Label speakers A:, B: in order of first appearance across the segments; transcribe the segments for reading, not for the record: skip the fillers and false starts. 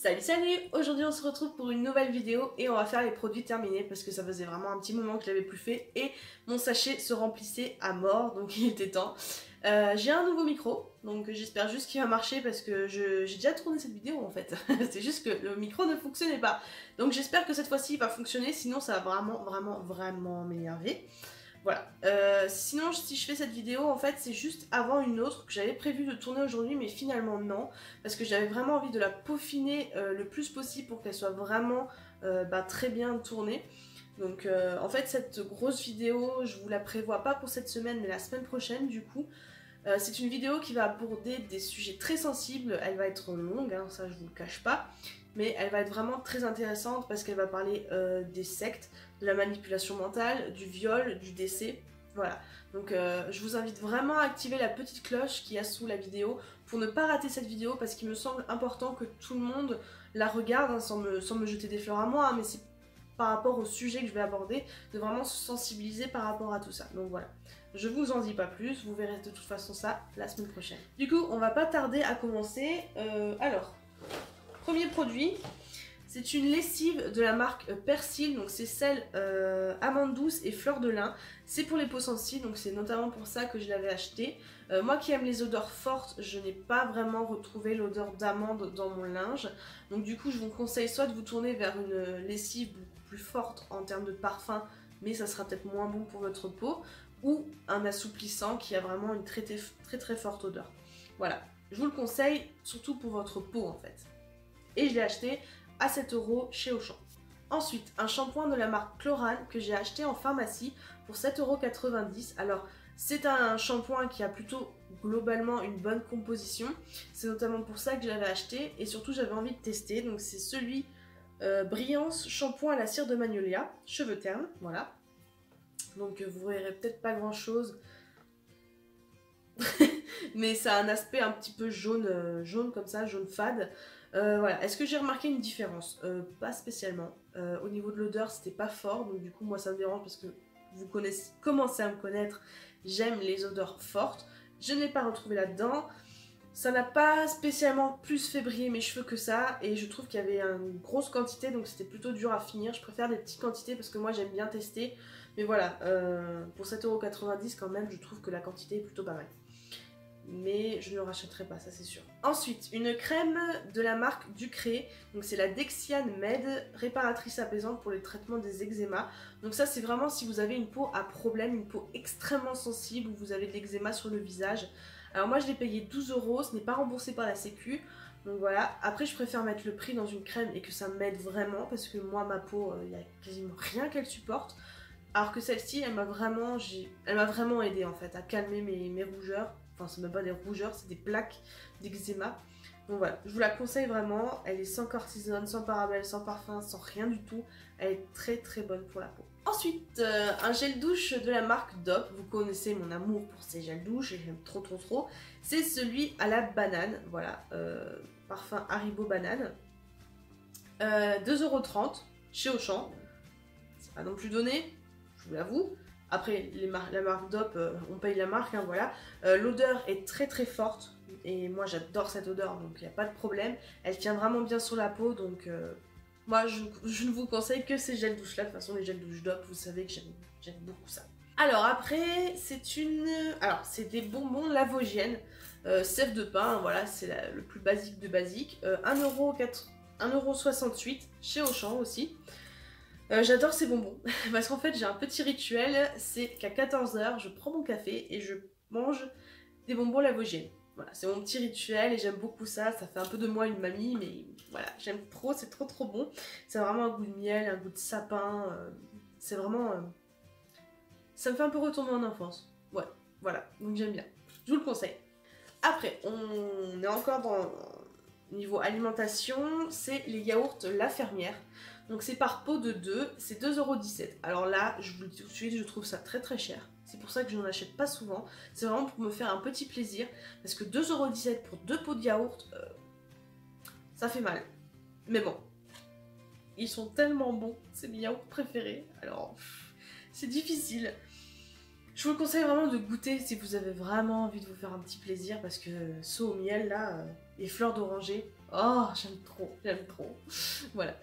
A: Salut salut! Aujourd'hui on se retrouve pour une nouvelle vidéo et on va faire les produits terminés parce que ça faisait vraiment un petit moment que je l'avais plus fait et mon sachet se remplissait à mort donc il était temps. J'ai un nouveau micro donc j'espère juste qu'il va marcher parce que j'ai déjà tourné cette vidéo en fait. C'est juste que le micro ne fonctionnait pas. Donc j'espère que cette fois-ci il va fonctionner, sinon ça va vraiment m'énerver. Voilà. Sinon, si je fais cette vidéo, en fait, c'est juste avant une autre que j'avais prévu de tourner aujourd'hui, mais finalement non, parce que j'avais vraiment envie de la peaufiner le plus possible pour qu'elle soit vraiment très bien tournée. Donc, en fait, cette grosse vidéo, je vous la prévois pas pour cette semaine, mais la semaine prochaine, du coup. C'est une vidéo qui va aborder des sujets très sensibles, elle va être longue, hein, ça je vous le cache pas, mais elle va être vraiment très intéressante parce qu'elle va parler des sectes, de la manipulation mentale, du viol, du décès, voilà. Donc je vous invite vraiment à activer la petite cloche qu'il y a sous la vidéo pour ne pas rater cette vidéo parce qu'il me semble important que tout le monde la regarde, hein, sans me jeter des fleurs à moi, hein, mais c'est par rapport au sujet que je vais aborder, de vraiment se sensibiliser par rapport à tout ça. Donc voilà, je vous en dis pas plus, vous verrez de toute façon ça la semaine prochaine. Du coup, on va pas tarder à commencer. Alors, premier produit, c'est une lessive de la marque Persil, donc c'est celle amande douce et fleur de lin. C'est pour les peaux sensibles, donc c'est notamment pour ça que je l'avais acheté. Moi qui aime les odeurs fortes, je n'ai pas vraiment retrouvé l'odeur d'amande dans mon linge. Donc du coup, je vous conseille soit de vous tourner vers une lessive beaucoup plus forte en termes de parfum, mais ça sera peut-être moins bon pour votre peau, ou un assouplissant qui a vraiment une très forte odeur. Voilà, je vous le conseille, surtout pour votre peau en fait. Et je l'ai acheté à 7 € chez Auchan. Ensuite, un shampoing de la marque Chlorane que j'ai acheté en pharmacie pour 7,90 €. Alors, c'est un shampoing qui a plutôt globalement une bonne composition. C'est notamment pour ça que je l'avais acheté et surtout j'avais envie de tester. Donc c'est celui Brillance shampoing à la cire de magnolia, cheveux ternes, voilà. Donc vous verrez peut-être pas grand chose. Mais ça a un aspect un petit peu jaune, jaune comme ça, jaune fade. Voilà. Est-ce que j'ai remarqué une différence? Pas spécialement. Au niveau de l'odeur, c'était pas fort, donc du coup moi ça me dérange parce que vous commencez à me connaître, j'aime les odeurs fortes. Je ne l'ai pas retrouvé là-dedans. Ça n'a pas spécialement plus fait briller mes cheveux que ça, et je trouve qu'il y avait une grosse quantité, donc c'était plutôt dur à finir. Je préfère des petites quantités parce que moi j'aime bien tester. Mais voilà, pour 7,90 € quand même, je trouve que la quantité est plutôt pas mal. Mais je ne le rachèterai pas, ça c'est sûr. Ensuite, une crème de la marque Ducré, donc c'est la Dexian Med, réparatrice apaisante pour les traitements des eczémas. Donc ça c'est vraiment si vous avez une peau à problème, une peau extrêmement sensible, ou vous avez de l'eczéma sur le visage. Alors moi je l'ai payé 12 €, ce n'est pas remboursé par la sécu, donc voilà. Après je préfère mettre le prix dans une crème et que ça m'aide vraiment, parce que moi ma peau, il n'y a quasiment rien qu'elle supporte. Alors que celle-ci, elle m'a vraiment aidé en fait à calmer mes rougeurs. Enfin, c'est même pas des rougeurs, c'est des plaques d'eczéma. Donc voilà, je vous la conseille vraiment. Elle est sans cortisone, sans parabènes, sans parfum, sans rien du tout. Elle est très bonne pour la peau. Ensuite, un gel douche de la marque Dove. Vous connaissez mon amour pour ces gels douche, et j'aime trop. C'est celui à la banane, voilà. Parfum Haribo banane. 2,30 € chez Auchan. C'est pas non plus donné, je vous l'avoue. Après, la marque Dove, on paye la marque, hein, voilà. L'odeur est très forte, et moi j'adore cette odeur, donc il n'y a pas de problème. Elle tient vraiment bien sur la peau, donc moi je ne vous conseille que ces gels douches là. De toute façon, les gels douches Dove, vous savez que j'aime beaucoup ça. Alors après, c'est des bonbons Lavogène, sève de pain, voilà, c'est le plus basique de basique. 1,68 € chez Auchan aussi. J'adore ces bonbons parce qu'en fait j'ai un petit rituel, c'est qu'à 14 h je prends mon café et je mange des bonbons Lavogène. Voilà, c'est mon petit rituel et j'aime beaucoup ça, ça fait un peu de moi une mamie, mais voilà, j'aime trop, c'est trop bon. C'est vraiment un goût de miel, un goût de sapin, c'est vraiment... ça me fait un peu retourner en enfance. Ouais, voilà, donc j'aime bien, je vous le conseille. Après, on est encore dans... Niveau alimentation, c'est les yaourts La Fermière. Donc c'est par pot de 2, c'est 2,17 €. Alors là, je vous le dis tout de suite, je trouve ça très cher. C'est pour ça que je n'en achète pas souvent. C'est vraiment pour me faire un petit plaisir. Parce que 2,17 € pour 2 pots de yaourt, ça fait mal. Mais bon, ils sont tellement bons. C'est mes yaourts préférés. Alors, c'est difficile. Je vous conseille vraiment de goûter si vous avez vraiment envie de vous faire un petit plaisir. Parce que saut au miel, là... les fleurs d'oranger. Oh, j'aime trop, j'aime trop. Voilà.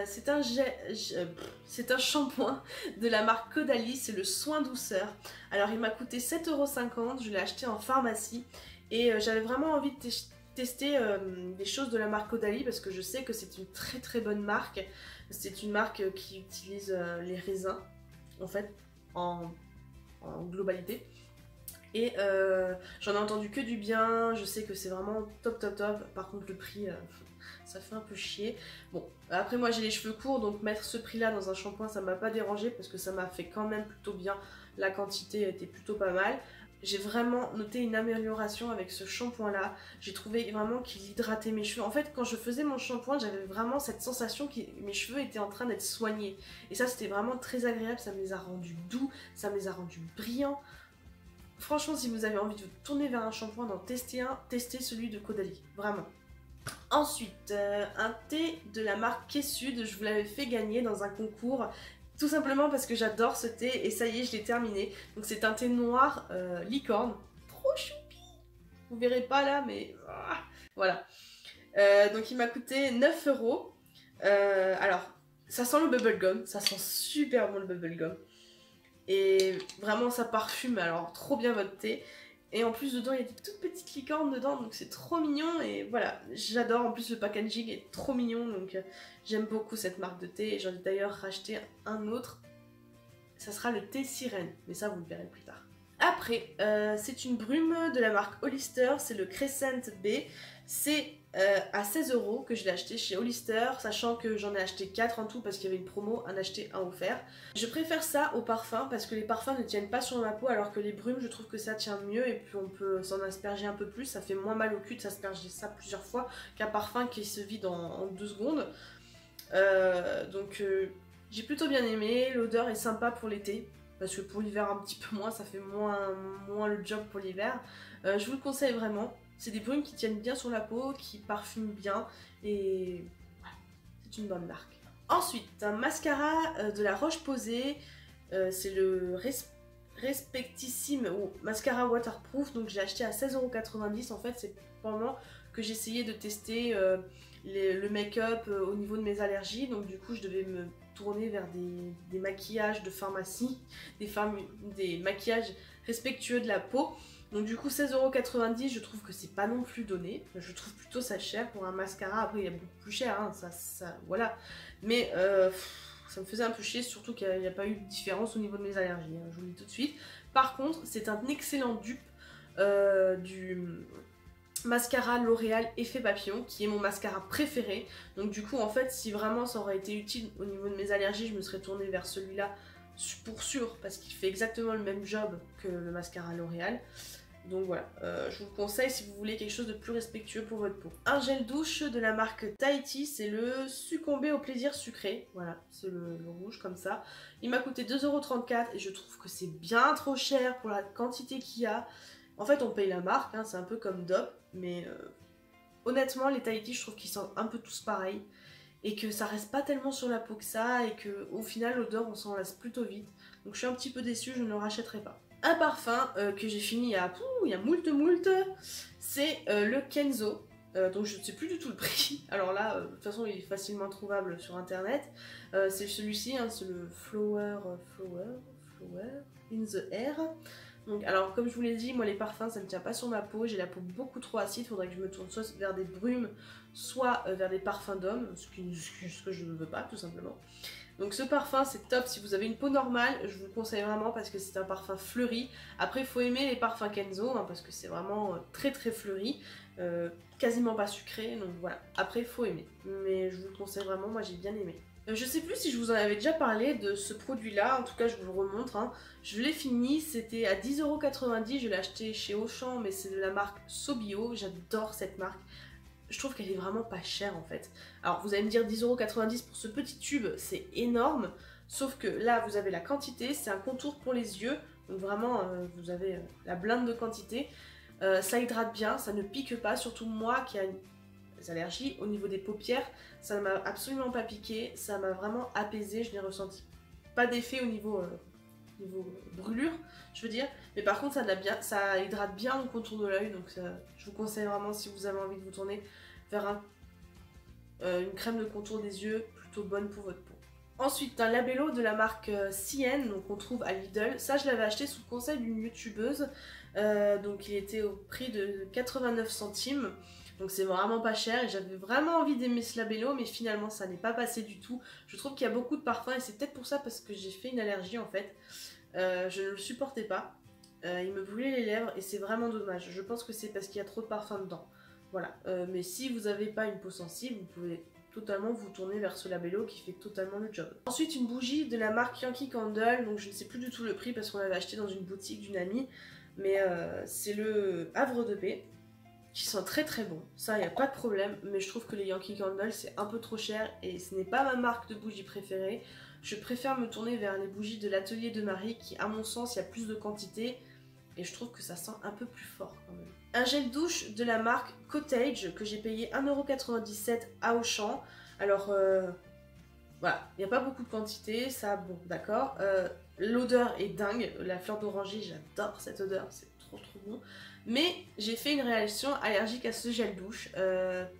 A: C'est un shampoing de la marque Caudalie, c'est le soin douceur. Alors il m'a coûté 7,50 €, je l'ai acheté en pharmacie et j'avais vraiment envie de tester des choses de la marque Caudalie parce que je sais que c'est une très très bonne marque. C'est une marque qui utilise les raisins en fait en globalité. Et j'en ai entendu que du bien, je sais que c'est vraiment top top top, par contre le prix ça fait un peu chier. Bon, après moi j'ai les cheveux courts donc mettre ce prix là dans un shampoing ça m'a pas dérangé parce que ça m'a fait quand même plutôt bien, la quantité était plutôt pas mal. J'ai vraiment noté une amélioration avec ce shampoing là, j'ai trouvé vraiment qu'il hydratait mes cheveux. En fait quand je faisais mon shampoing j'avais vraiment cette sensation que mes cheveux étaient en train d'être soignés. Et ça c'était vraiment très agréable, ça me les a rendus doux, ça me les a rendus brillants. Franchement, si vous avez envie de vous tourner vers un shampoing, d'en tester un, testez celui de Caudalie, vraiment. Ensuite, un thé de la marque K-Sud, je vous l'avais fait gagner dans un concours, tout simplement parce que j'adore ce thé et ça y est, je l'ai terminé. Donc c'est un thé noir licorne, trop choupi. Vous verrez pas là, mais voilà. Donc il m'a coûté 9 €. Alors, ça sent le bubblegum, ça sent super bon le bubblegum. Et vraiment ça parfume alors trop bien votre thé. Et en plus dedans il y a des toutes petites licornes dedans donc c'est trop mignon et voilà, j'adore. En plus le packaging est trop mignon donc j'aime beaucoup cette marque de thé et j'en ai d'ailleurs racheté un autre. Ça sera le thé sirène mais ça vous le verrez plus tard. Après c'est une brume de la marque Hollister, c'est le Crescent B. C'est à 16 € que je l'ai acheté chez Hollister, sachant que j'en ai acheté 4 en tout parce qu'il y avait une promo, un acheté, un offert. Je préfère ça au parfum parce que les parfums ne tiennent pas sur ma peau alors que les brumes je trouve que ça tient mieux et puis on peut s'en asperger un peu plus, ça fait moins mal au cul de s'asperger ça plusieurs fois qu'un parfum qui se vide en 2 secondes. Donc j'ai plutôt bien aimé, l'odeur est sympa pour l'été. Parce que pour l'hiver un petit peu moins, ça fait moins le job pour l'hiver. Je vous le conseille vraiment. C'est des brumes qui tiennent bien sur la peau, qui parfument bien et voilà, c'est une bonne marque. Ensuite, un mascara de la Roche-Posay, c'est le Respectissime ou mascara waterproof, donc j'ai acheté à 16,90 € en fait, c'est pendant que j'essayais de tester le make-up au niveau de mes allergies, donc du coup je devais me tourner vers des maquillages de pharmacie, des maquillages respectueux de la peau. Donc du coup 16,90 € je trouve que c'est pas non plus donné, je trouve plutôt ça cher pour un mascara. Après il y a beaucoup plus cher, hein, ça voilà, mais ça me faisait un peu chier, surtout qu'il n'y a pas eu de différence au niveau de mes allergies, hein, je vous le dis tout de suite. Par contre c'est un excellent dupe du mascara L'Oréal Effet Papillon qui est mon mascara préféré. Donc du coup en fait si vraiment ça aurait été utile au niveau de mes allergies je me serais tournée vers celui-là pour sûr parce qu'il fait exactement le même job que le mascara L'Oréal. Donc voilà, je vous le conseille si vous voulez quelque chose de plus respectueux pour votre peau. Un gel douche de la marque Tahiti, c'est le Succomber au plaisir sucré. Voilà, c'est le rouge comme ça. Il m'a coûté 2,34 € et je trouve que c'est bien trop cher pour la quantité qu'il y a. En fait on paye la marque, hein, c'est un peu comme Dop, mais honnêtement les Tahiti je trouve qu'ils sont un peu tous pareils. Et que ça reste pas tellement sur la peau que ça, et que au final l'odeur on s'en lasse plutôt vite. Donc je suis un petit peu déçue, je ne le rachèterai pas. Un parfum que j'ai fini il y a moult, c'est le Kenzo. Donc je ne sais plus du tout le prix. Alors là, de toute façon il est facilement trouvable sur internet. C'est celui-ci, hein, c'est le Flower in the Air. Donc, alors comme je vous l'ai dit, moi les parfums ça ne tient pas sur ma peau, j'ai la peau beaucoup trop acide, il faudrait que je me tourne soit vers des brumes, soit vers des parfums d'hommes, ce que je ne veux pas tout simplement. Donc ce parfum c'est top si vous avez une peau normale, je vous le conseille vraiment parce que c'est un parfum fleuri. Après il faut aimer les parfums Kenzo, hein, parce que c'est vraiment très très fleuri, quasiment pas sucré, donc voilà. Après il faut aimer, mais je vous le conseille vraiment, moi j'ai bien aimé. Je sais plus si je vous en avais déjà parlé de ce produit là, en tout cas je vous le remontre, hein. Je l'ai fini, c'était à 10,90 €, je l'ai acheté chez Auchan mais c'est de la marque Sobio, j'adore cette marque. Je trouve qu'elle est vraiment pas chère en fait. Alors vous allez me dire 10,90 € pour ce petit tube, c'est énorme, sauf que là vous avez la quantité, c'est un contour pour les yeux, donc vraiment vous avez la blinde de quantité. Ça hydrate bien, ça ne pique pas, surtout moi qui a des allergies au niveau des paupières, ça ne m'a absolument pas piqué, ça m'a vraiment apaisé, je n'ai ressenti pas d'effet au niveau niveau brûlure, je veux dire. Mais par contre, ça hydrate bien le contour de l'œil, donc je vous conseille vraiment si vous avez envie de vous tourner vers une crème de contour des yeux plutôt bonne pour votre peau. Ensuite, un labello de la marque CN, donc on trouve à Lidl. Ça, je l'avais acheté sous le conseil d'une youtubeuse, donc il était au prix de 89 centimes. Donc c'est vraiment pas cher et j'avais vraiment envie d'aimer ce labello, mais finalement ça n'est pas passé du tout. Je trouve qu'il y a beaucoup de parfums et c'est peut-être pour ça parce que j'ai fait une allergie en fait. Je ne le supportais pas. Il me brûlait les lèvres et c'est vraiment dommage. Je pense que c'est parce qu'il y a trop de parfum dedans. Voilà. Mais si vous n'avez pas une peau sensible, vous pouvez totalement vous tourner vers ce labello qui fait totalement le job. Ensuite, une bougie de la marque Yankee Candle. Donc je ne sais plus du tout le prix parce qu'on l'avait acheté dans une boutique d'une amie. Mais c'est le Havre de Paix, qui sont très très bons, ça il n'y a pas de problème, mais je trouve que les Yankee Candle c'est un peu trop cher et ce n'est pas ma marque de bougie préférée. Je préfère me tourner vers les bougies de l'Atelier de Marie qui à mon sens il y a plus de quantité et je trouve que ça sent un peu plus fort quand même. Un gel douche de la marque Cottage que j'ai payé 1,97 € à Auchan. Alors voilà, il n'y a pas beaucoup de quantité, ça bon d'accord. L'odeur est dingue, la fleur d'oranger j'adore cette odeur, c'est trop bon. Mais j'ai fait une réaction allergique à ce gel douche,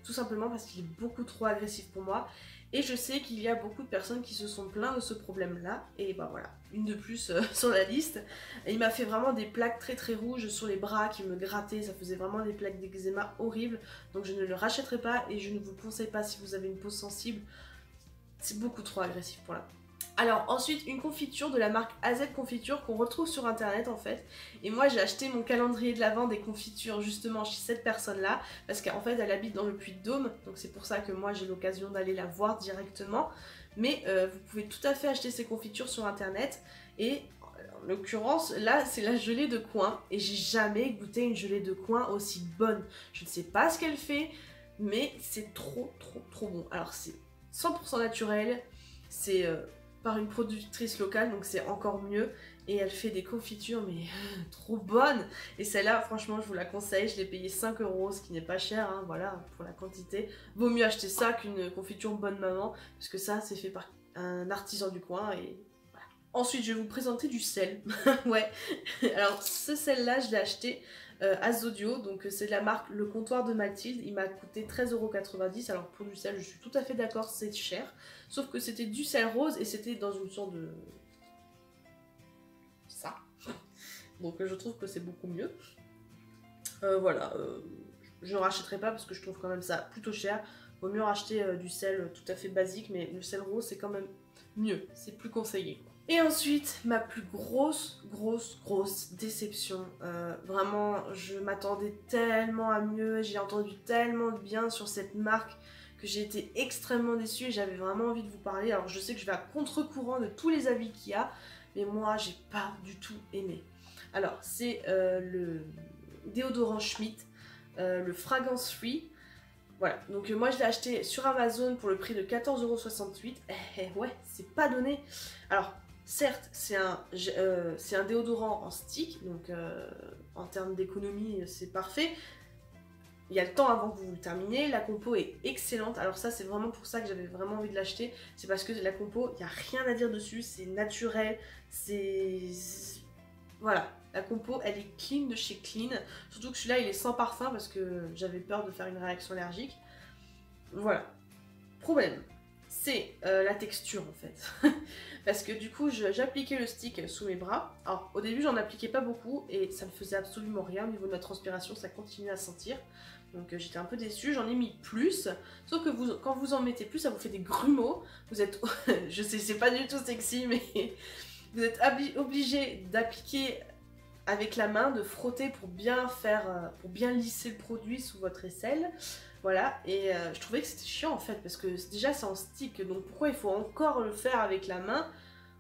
A: tout simplement parce qu'il est beaucoup trop agressif pour moi. Et je sais qu'il y a beaucoup de personnes qui se sont plaints de ce problème-là. Et bah voilà, une de plus sur la liste. Et il m'a fait vraiment des plaques très rouges sur les bras qui me grattaient. Ça faisait vraiment des plaques d'eczéma horribles. Donc je ne le rachèterai pas et je ne vous le conseille pas si vous avez une peau sensible. C'est beaucoup trop agressif pour la peau. Alors ensuite une confiture de la marque AZ Confiture qu'on retrouve sur internet en fait. Et moi j'ai acheté mon calendrier de l'Avent des confitures justement chez cette personne là. Parce qu'en fait elle habite dans le Puy-de-Dôme. Donc c'est pour ça que moi j'ai l'occasion d'aller la voir directement. Mais vous pouvez tout à fait acheter ces confitures sur internet. Et en l'occurrence là c'est la gelée de coin. Et j'ai jamais goûté une gelée de coin aussi bonne. Je ne sais pas ce qu'elle fait. Mais c'est trop bon. Alors c'est 100% naturel. C'est... par une productrice locale, donc c'est encore mieux. Et elle fait des confitures, mais trop bonnes. Et celle-là, franchement, je vous la conseille. Je l'ai payée 5 €, ce qui n'est pas cher, hein, voilà, pour la quantité. Vaut mieux acheter ça qu'une confiture bonne maman, parce que ça, c'est fait par un artisan du coin. Et voilà. Ensuite, je vais vous présenter du sel. Ouais. Alors, ce sel-là, je l'ai acheté à Zodio, donc c'est de la marque Le Comptoir de Mathilde. Il m'a coûté 13,90 €. Alors pour du sel, je suis tout à fait d'accord, c'est cher. Sauf que c'était du sel rose et c'était dans une sorte de... ça. Donc je trouve que c'est beaucoup mieux. Voilà, je ne rachèterai pas parce que je trouve quand même ça plutôt cher. Vaut mieux racheter du sel tout à fait basique, mais le sel rose c'est quand même mieux, c'est plus conseillé. Et ensuite, ma plus grosse déception. Vraiment, je m'attendais tellement à mieux, j'ai entendu tellement de bien sur cette marque que j'ai été extrêmement déçue et j'avais vraiment envie de vous parler. Alors je sais que je vais à contre-courant de tous les avis qu'il y a, mais moi j'ai pas du tout aimé. Alors c'est le déodorant Schmitt, le Fragrance Free. Voilà, donc moi je l'ai acheté sur Amazon pour le prix de 14,68 €. Ouais, c'est pas donné. Alors certes, c'est un déodorant en stick, donc en termes d'économie, c'est parfait. Il y a le temps avant que vous le terminiez, la compo est excellente. Alors ça, c'est vraiment pour ça que j'avais vraiment envie de l'acheter. C'est parce que la compo, il n'y a rien à dire dessus, c'est naturel, c'est... Voilà, la compo, elle est clean de chez Clean. Surtout que celui-là, il est sans parfum parce que j'avais peur de faire une réaction allergique. Voilà. Problème, c'est la texture en fait. Parce que du coup, j'appliquais le stick sous mes bras. Alors au début, j'en appliquais pas beaucoup et ça ne faisait absolument rien au niveau de ma transpiration, ça continuait à sentir. Donc j'étais un peu déçue, j'en ai mis plus. Sauf que quand vous en mettez plus, ça vous fait des grumeaux. Vous êtes, je sais, c'est pas du tout sexy, mais vous êtes obligé d'appliquer avec la main, de frotter pour bien lisser le produit sous votre aisselle. Voilà, et je trouvais que c'était chiant en fait, parce que déjà c'est en stick, donc pourquoi il faut encore le faire avec la main?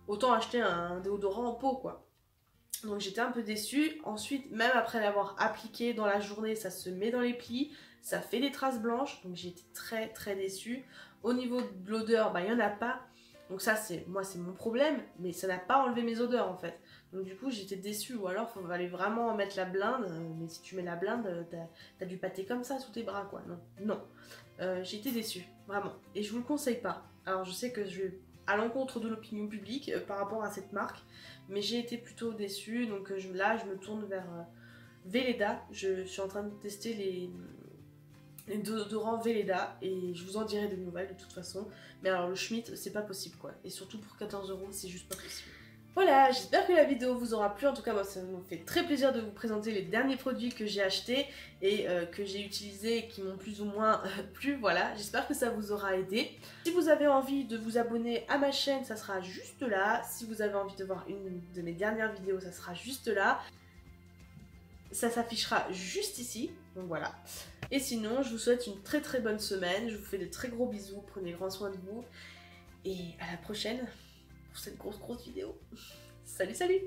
A: Autant acheter un déodorant en pot quoi. Donc j'étais un peu déçue. Ensuite, même après l'avoir appliqué dans la journée, ça se met dans les plis, ça fait des traces blanches, donc j'ai été très déçue. Au niveau de l'odeur, bah il n'y en a pas. Donc ça, moi c'est mon problème, mais ça n'a pas enlevé mes odeurs en fait. Donc du coup j'étais déçue, ou alors il fallait vraiment mettre la blinde, mais si tu mets la blinde, t'as du pâté comme ça sous tes bras quoi. Non. J'ai été déçue, vraiment. Et je vous le conseille pas. Alors je sais que je vais à l'encontre de l'opinion publique par rapport à cette marque, mais j'ai été plutôt déçue, donc là je me tourne vers Weleda. Je suis en train de tester les déodorants Weleda et je vous en dirai des nouvelles de toute façon. Mais alors le Schmitt, c'est pas possible quoi, et surtout pour 14 €, c'est juste pas possible. Voilà, j'espère que la vidéo vous aura plu. En tout cas, moi, ça me fait très plaisir de vous présenter les derniers produits que j'ai achetés et que j'ai utilisés et qui m'ont plus ou moins plu. Voilà, j'espère que ça vous aura aidé. Si vous avez envie de vous abonner à ma chaîne, ça sera juste là. Si vous avez envie de voir une de mes dernières vidéos, ça sera juste là. Ça s'affichera juste ici, donc voilà. Et sinon, je vous souhaite une très très bonne semaine. Je vous fais de très gros bisous. Prenez grand soin de vous. Et à la prochaine pour cette grosse vidéo. Salut, salut!